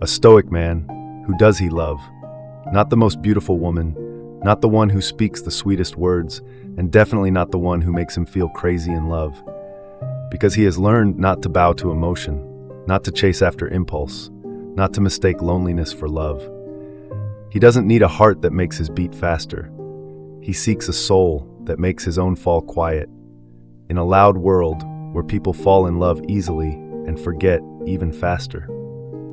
A Stoic man, who does he love? Not the most beautiful woman, not the one who speaks the sweetest words, and definitely not the one who makes him feel crazy in love. Because he has learned not to bow to emotion, not to chase after impulse, not to mistake loneliness for love. He doesn't need a heart that makes his beat faster. He seeks a soul that makes his own fall quiet. In a loud world where people fall in love easily and forget even faster.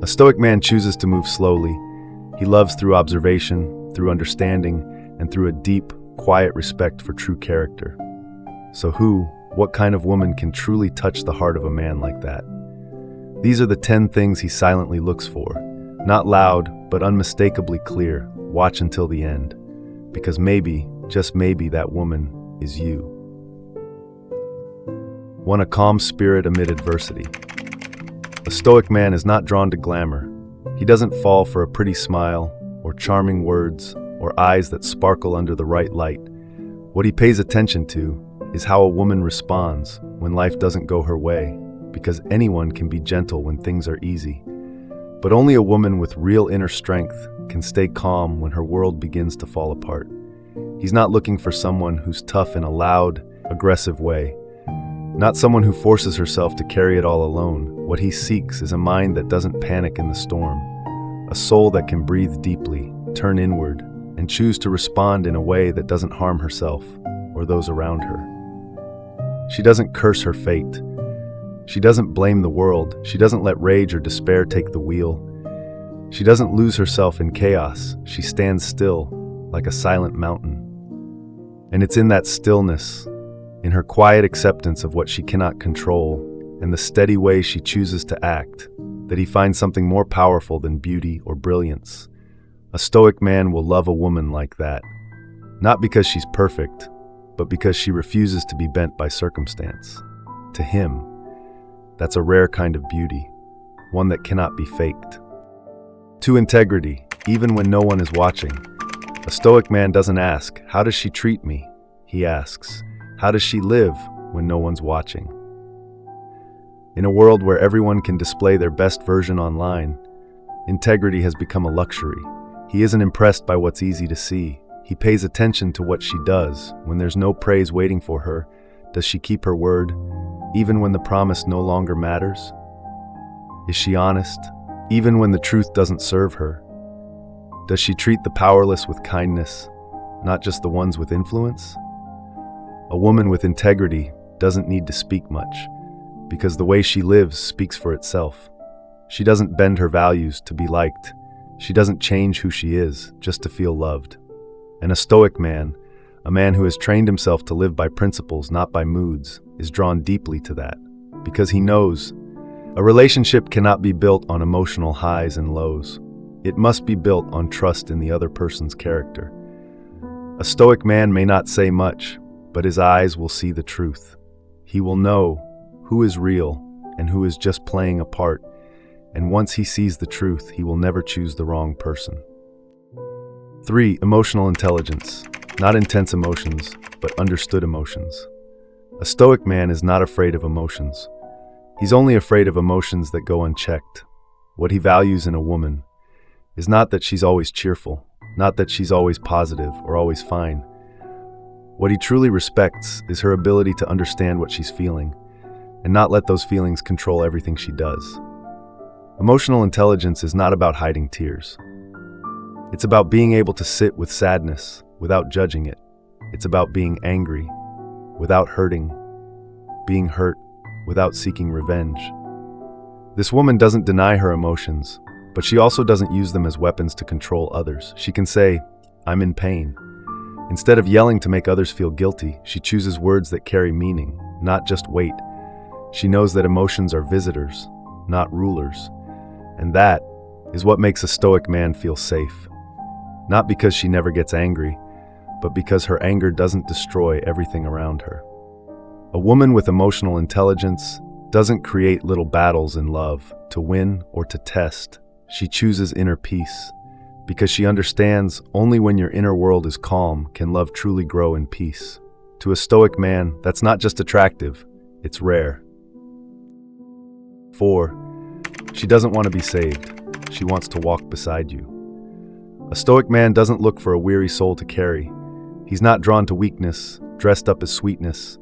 A Stoic man chooses to move slowly. He loves through observation, through understanding, and through a deep, quiet respect for true character. So what kind of woman can truly touch the heart of a man like that? These are the 10 things he silently looks for. Not loud, but unmistakably clear. Watch until the end. Because maybe, just maybe, that woman is you. 1. A calm spirit amid adversity. A Stoic man is not drawn to glamour. He doesn't fall for a pretty smile, or charming words, or eyes that sparkle under the right light. What he pays attention to is how a woman responds when life doesn't go her way, because anyone can be gentle when things are easy. But only a woman with real inner strength can stay calm when her world begins to fall apart. He's not looking for someone who's tough in a loud, aggressive way. Not someone who forces herself to carry it all alone. What he seeks is a mind that doesn't panic in the storm, a soul that can breathe deeply, turn inward, and choose to respond in a way that doesn't harm herself or those around her. She doesn't curse her fate. She doesn't blame the world. She doesn't let rage or despair take the wheel. She doesn't lose herself in chaos. She stands still, like a silent mountain. And it's in that stillness, in her quiet acceptance of what she cannot control, and the steady way she chooses to act, that he finds something more powerful than beauty or brilliance. A Stoic man will love a woman like that, not because she's perfect, but because she refuses to be bent by circumstance. To him, that's a rare kind of beauty, one that cannot be faked. 2. Integrity, even when no one is watching. A Stoic man doesn't ask, "How does she treat me?" He asks, "How does she live when no one's watching?" In a world where everyone can display their best version online, integrity has become a luxury. He isn't impressed by what's easy to see. He pays attention to what she does when there's no praise waiting for her. Does she keep her word, even when the promise no longer matters? Is she honest, even when the truth doesn't serve her? Does she treat the powerless with kindness, not just the ones with influence? A woman with integrity doesn't need to speak much, because the way she lives speaks for itself. She doesn't bend her values to be liked. She doesn't change who she is just to feel loved. And a Stoic man, a man who has trained himself to live by principles, not by moods, is drawn deeply to that, because he knows a relationship cannot be built on emotional highs and lows. It must be built on trust in the other person's character. A Stoic man may not say much, but his eyes will see the truth. He will know who is real and who is just playing a part, and once he sees the truth, he will never choose the wrong person. 3. Emotional intelligence. Not intense emotions, but understood emotions. A Stoic man is not afraid of emotions. He's only afraid of emotions that go unchecked. What he values in a woman is not that she's always cheerful, not that she's always positive or always fine. What he truly respects is her ability to understand what she's feeling and not let those feelings control everything she does. Emotional intelligence is not about hiding tears. It's about being able to sit with sadness without judging it. It's about being angry without hurting, being hurt without seeking revenge. This woman doesn't deny her emotions, but she also doesn't use them as weapons to control others. She can say, "I'm in pain." Instead of yelling to make others feel guilty, she chooses words that carry meaning, not just weight. She knows that emotions are visitors, not rulers. And that is what makes a Stoic man feel safe. Not because she never gets angry, but because her anger doesn't destroy everything around her. A woman with emotional intelligence doesn't create little battles in love to win or to test. She chooses inner peace, because she understands only when your inner world is calm can love truly grow in peace. To a Stoic man, that's not just attractive, it's rare. 4. She doesn't want to be saved. she wants to walk beside you. A Stoic man doesn't look for a weary soul to carry. He's not drawn to weakness, dressed up as sweetness.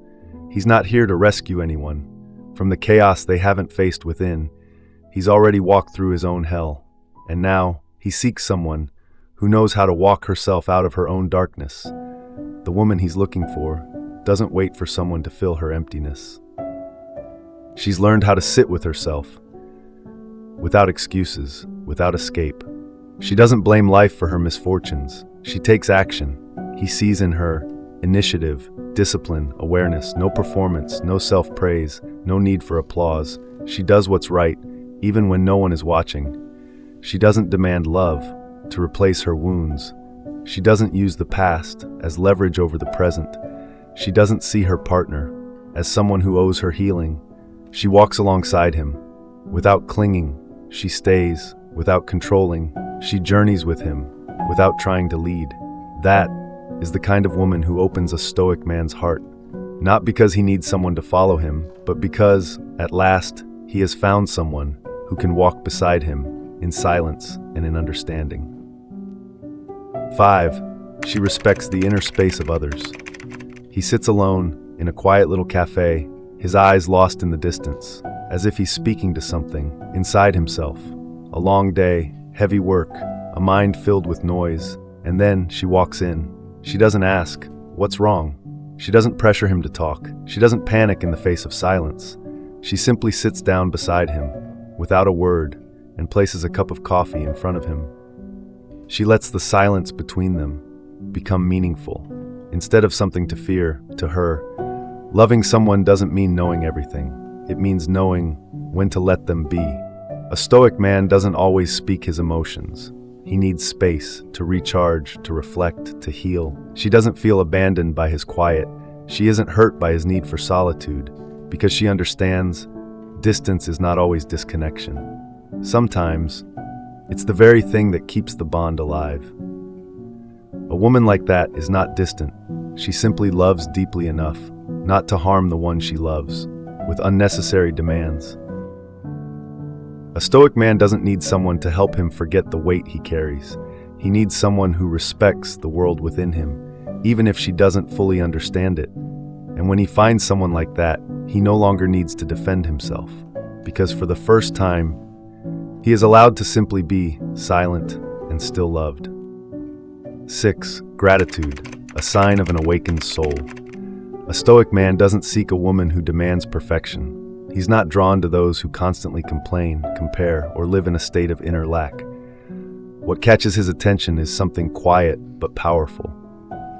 He's not here to rescue anyone from the chaos they haven't faced within. He's already walked through his own hell, and now he seeks someone who knows how to walk herself out of her own darkness. The woman he's looking for doesn't wait for someone to fill her emptiness. She's learned how to sit with herself, without excuses, without escape. She doesn't blame life for her misfortunes. She takes action. He sees in her initiative, discipline, awareness, no performance, no self-praise, no need for applause. She does what's right, even when no one is watching. She doesn't demand love to replace her wounds. She doesn't use the past as leverage over the present. She doesn't see her partner as someone who owes her healing. She walks alongside him. Without clinging, she stays. Without controlling, she journeys with him, without trying to lead. That is the kind of woman who opens a Stoic man's heart, not because he needs someone to follow him, but because, at last, he has found someone who can walk beside him in silence and in understanding. 5. She respects the inner space of others. He sits alone in a quiet little cafe, his eyes lost in the distance, as if he's speaking to something inside himself. A long day, heavy work, a mind filled with noise, and then she walks in. She doesn't ask, "What's wrong?" She doesn't pressure him to talk. She doesn't panic in the face of silence. She simply sits down beside him, without a word, and places a cup of coffee in front of him. She lets the silence between them become meaningful. Instead of something to fear, to her, loving someone doesn't mean knowing everything. It means knowing when to let them be. A Stoic man doesn't always speak his emotions. He needs space to recharge, to reflect, to heal. She doesn't feel abandoned by his quiet. She isn't hurt by his need for solitude, because she understands distance is not always disconnection. Sometimes, it's the very thing that keeps the bond alive. A woman like that is not distant. She simply loves deeply enough not to harm the one she loves with unnecessary demands. A Stoic man doesn't need someone to help him forget the weight he carries. He needs someone who respects the world within him, even if she doesn't fully understand it. And when he finds someone like that, he no longer needs to defend himself, because for the first time, he is allowed to simply be silent and still loved. 6. Gratitude, a sign of an awakened soul. A Stoic man doesn't seek a woman who demands perfection. He's not drawn to those who constantly complain, compare, or live in a state of inner lack. What catches his attention is something quiet but powerful.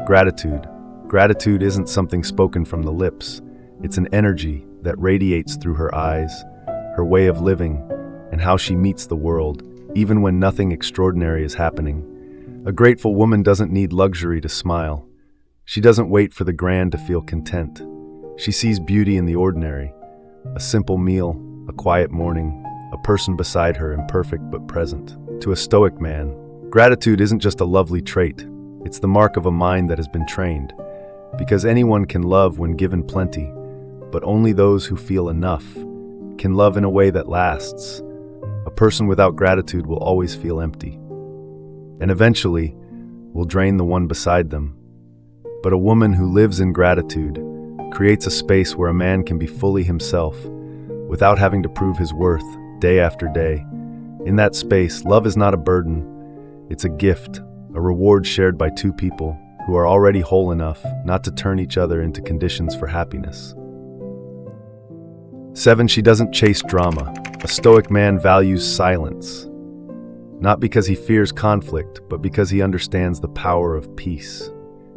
Gratitude. Gratitude isn't something spoken from the lips. It's an energy that radiates through her eyes, her way of living, and how she meets the world, even when nothing extraordinary is happening. A grateful woman doesn't need luxury to smile. She doesn't wait for the grand to feel content. She sees beauty in the ordinary. A simple meal, a quiet morning, a person beside her imperfect but present. To a Stoic man, gratitude isn't just a lovely trait. It's the mark of a mind that has been trained. Because anyone can love when given plenty, but only those who feel enough can love in a way that lasts. A person without gratitude will always feel empty, and eventually will drain the one beside them. But a woman who lives in gratitude creates a space where a man can be fully himself without having to prove his worth day after day. In that space, love is not a burden. It's a gift, a reward shared by two people who are already whole enough not to turn each other into conditions for happiness. 7. She doesn't chase drama. A Stoic man values silence, not because he fears conflict, but because he understands the power of peace.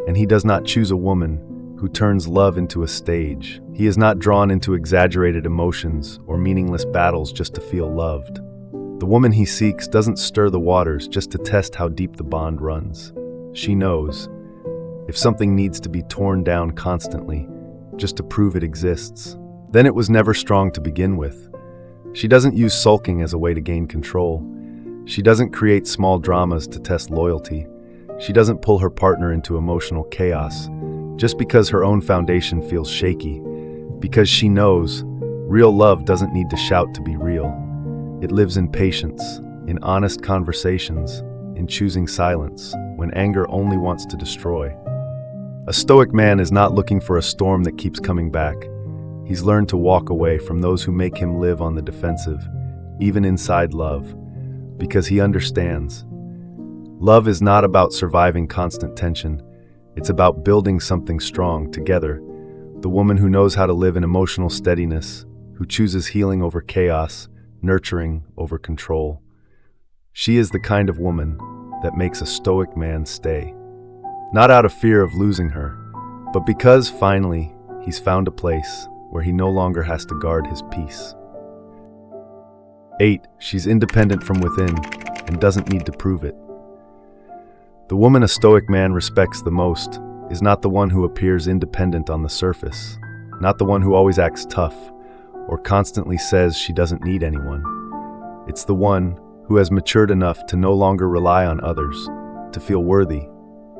And he does not choose a woman who turns love into a stage. He is not drawn into exaggerated emotions or meaningless battles just to feel loved. The woman he seeks doesn't stir the waters just to test how deep the bond runs. She knows if something needs to be torn down constantly just to prove it exists, then it was never strong to begin with. She doesn't use sulking as a way to gain control. She doesn't create small dramas to test loyalty. She doesn't pull her partner into emotional chaos just because her own foundation feels shaky, because she knows real love doesn't need to shout to be real. It lives in patience, in honest conversations, in choosing silence when anger only wants to destroy. A Stoic man is not looking for a storm that keeps coming back. He's learned to walk away from those who make him live on the defensive, even inside love, because he understands. Love is not about surviving constant tension. It's about building something strong together. The woman who knows how to live in emotional steadiness, who chooses healing over chaos, nurturing over control. She is the kind of woman that makes a Stoic man stay. Not out of fear of losing her, but because finally he's found a place where he no longer has to guard his peace. 8. She's independent from within and doesn't need to prove it. The woman a Stoic man respects the most is not the one who appears independent on the surface, not the one who always acts tough or constantly says she doesn't need anyone. It's the one who has matured enough to no longer rely on others, to feel worthy.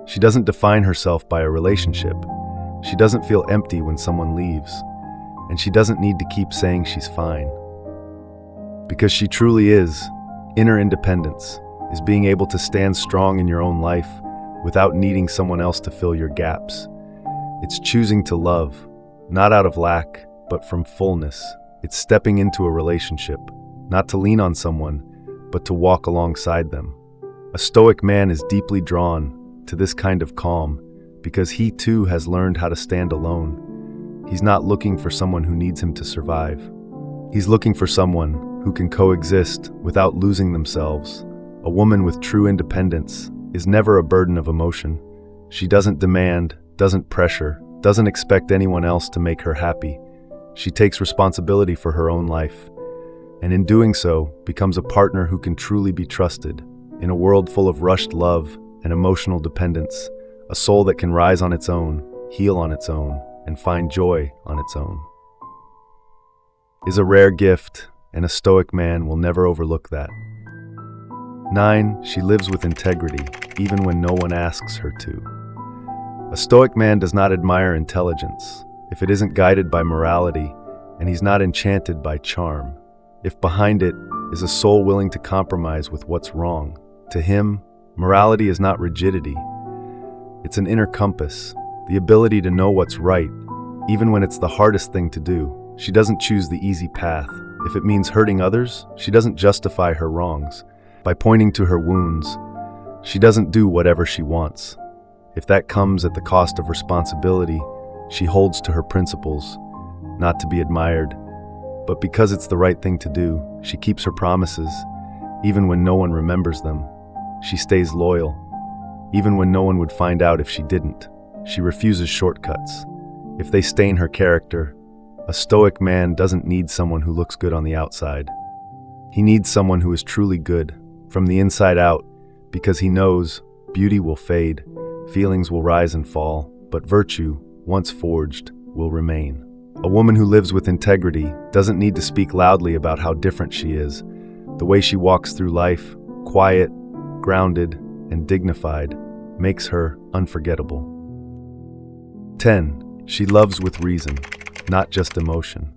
She doesn't define herself by a relationship. She doesn't feel empty when someone leaves, and she doesn't need to keep saying she's fine. Because she truly is, inner independence is being able to stand strong in your own life without needing someone else to fill your gaps. It's choosing to love, not out of lack, but from fullness. It's stepping into a relationship, not to lean on someone, but to walk alongside them. A Stoic man is deeply drawn to this kind of calm because he too has learned how to stand alone. He's not looking for someone who needs him to survive. He's looking for someone who can coexist without losing themselves. A woman with true independence is never a burden of emotion. She doesn't demand, doesn't pressure, doesn't expect anyone else to make her happy. She takes responsibility for her own life, and in doing so, becomes a partner who can truly be trusted. In a world full of rushed love and emotional dependence, a soul that can rise on its own, heal on its own, and find joy on its own is a rare gift, and a Stoic man will never overlook that. 9. She lives with integrity, even when no one asks her to. A Stoic man does not admire intelligence if it isn't guided by morality, and he's not enchanted by charm if behind it is a soul willing to compromise with what's wrong. To him, morality is not rigidity. It's an inner compass, the ability to know what's right, even when it's the hardest thing to do. She doesn't choose the easy path. If it means hurting others, she doesn't justify her wrongs by pointing to her wounds. She doesn't do whatever she wants. If that comes at the cost of responsibility, she holds to her principles, not to be admired. But because it's the right thing to do, she keeps her promises, even when no one remembers them. She stays loyal, even when no one would find out if she didn't. She refuses shortcuts if they stain her character. A Stoic man doesn't need someone who looks good on the outside. He needs someone who is truly good, from the inside out, because he knows beauty will fade, feelings will rise and fall, but virtue, once forged, will remain. A woman who lives with integrity doesn't need to speak loudly about how different she is. The way she walks through life, quiet, grounded, and dignified, makes her unforgettable. 10. She loves with reason, not just emotion.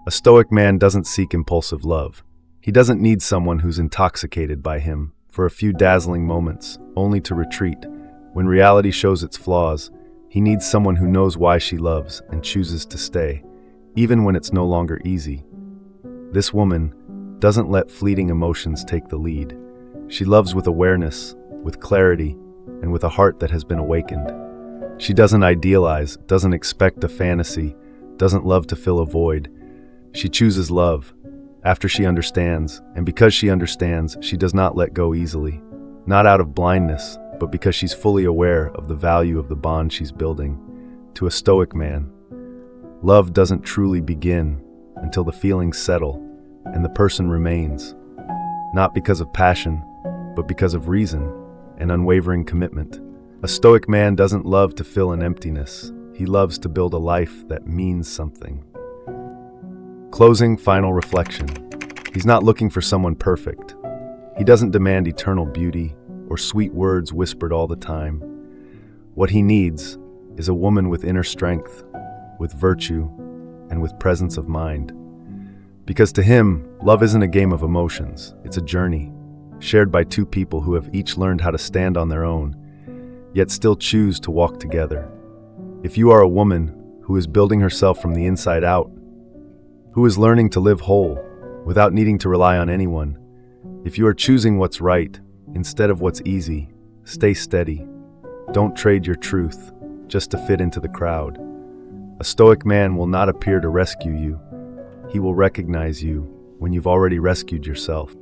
A Stoic man doesn't seek impulsive love. He doesn't need someone who's intoxicated by him for a few dazzling moments, only to retreat. When reality shows its flaws, he needs someone who knows why she loves and chooses to stay, even when it's no longer easy. This woman doesn't let fleeting emotions take the lead. She loves with awareness, with clarity, and with a heart that has been awakened. She doesn't idealize, doesn't expect a fantasy, doesn't love to fill a void. She chooses love after she understands, and because she understands, she does not let go easily. Not out of blindness, but because she's fully aware of the value of the bond she's building. To a Stoic man, love doesn't truly begin until the feelings settle and the person remains, not because of passion, but because of reason and unwavering commitment. A Stoic man doesn't love to fill an emptiness. He loves to build a life that means something. Closing, final reflection. He's not looking for someone perfect. He doesn't demand eternal beauty or sweet words whispered all the time. What he needs is a woman with inner strength, with virtue, and with presence of mind. Because to him, love isn't a game of emotions, it's a journey. shared by two people who have each learned how to stand on their own, yet still choose to walk together. If you are a woman who is building herself from the inside out, who is learning to live whole without needing to rely on anyone, if you are choosing what's right instead of what's easy, stay steady. Don't trade your truth just to fit into the crowd. A Stoic man will not appear to rescue you. He will recognize you when you've already rescued yourself.